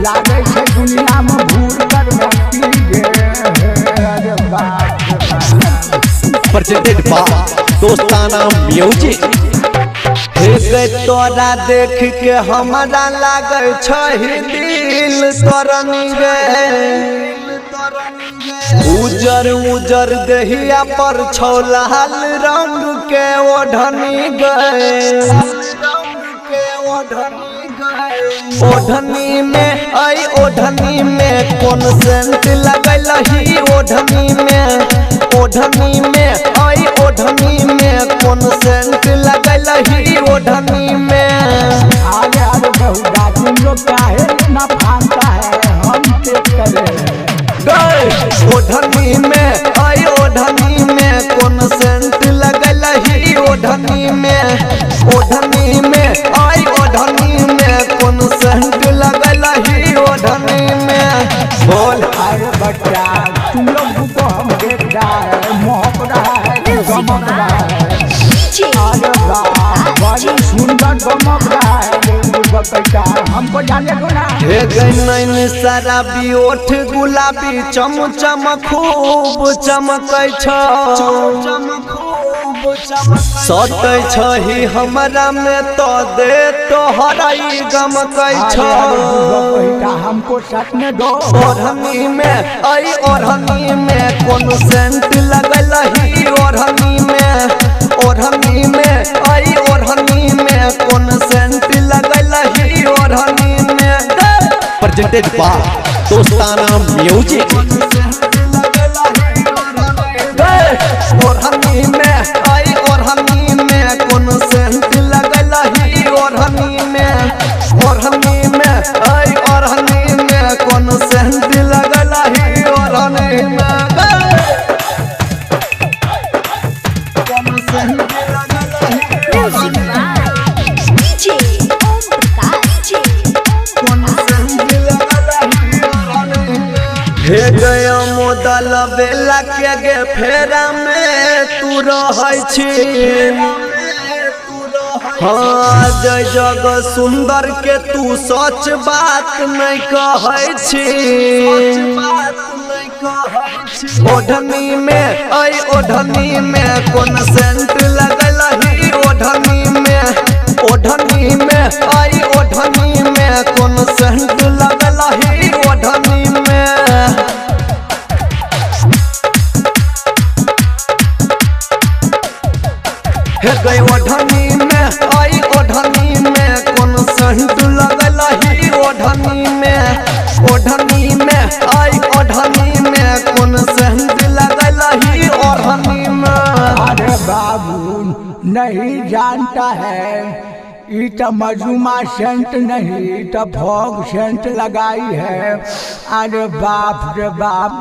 लागे छे दुनिया में भूल कर presented by दोस्ताना म्यूजिक। तोरा देख के हमारा लागे छही दिल तरनी गे उजर उजर दहिया पर छौ लाल रंग के ओढ़नी गए ओढ़नी में आई ओढ़नी में कौन सेंट लगल ही ओढ़नी में आई ओढ़नी में कौन सेंट लगल ही ओढ़नी में आगे आगे बहुदा तुम लोग काहे ना फांता है हम चेक करें ओढ़नी में आई ओढ़नी में कौन सेंट लगल ही ओढ़नी में आई ओढ़नी में कौन सेंट लगल ही ओढ़नी में बोल। अरे बच्चा तुम लोग को हम देख रहा है मोहक रहा है गमक रहा है अरे बड़ी सुंदर गमक रहा है हमको जाने को ना नैन शराबी ओठ गुलाबी चम चम खूब चमकै सटै छही हमरा में तो दे तोहराई गमकै हमको सच में दो ओढ़नी में आई ओढ़नी में कौन सेंट लगल ही ओढ़नी में आई ओढ़नी में कौन सेंट लगल ही ओढ़नी में presented by दोस्ताना म्यूजिक। ओढ़नी में आई ओढ़नी में कौन सेंट लगल ही ओढ़नी में आई ओढ़नी में कौन सेंट लगल ही ओढ़नी में कौन सेंट लगल ही Music by DJ Om Prakash कौन सेंट लगल ही ओढ़नी में हे गया मोदल बेला के गे फेरा में तू रहै छी हाँ जय जग सुंदर के तू सच बात नहीं कहै छी ओढ़नी में आई ओढ़नी में कौन सेंट लगल ही ओढ़नी में आई ओढ़नी में कौन सेंट लगल ही ओढ़नी में हे गई ओढ़नी में आई ओढ़नी में कौन सेंट लगल ही ओढ़नी में आई ओढ़नी में कौन सेंट लगल ही ओढ़नी में अरे बाबू नहीं जानता है ये तो मजूमा सेंट नहीं तो भोग सेंट लगाई है अरे बाप रे बाप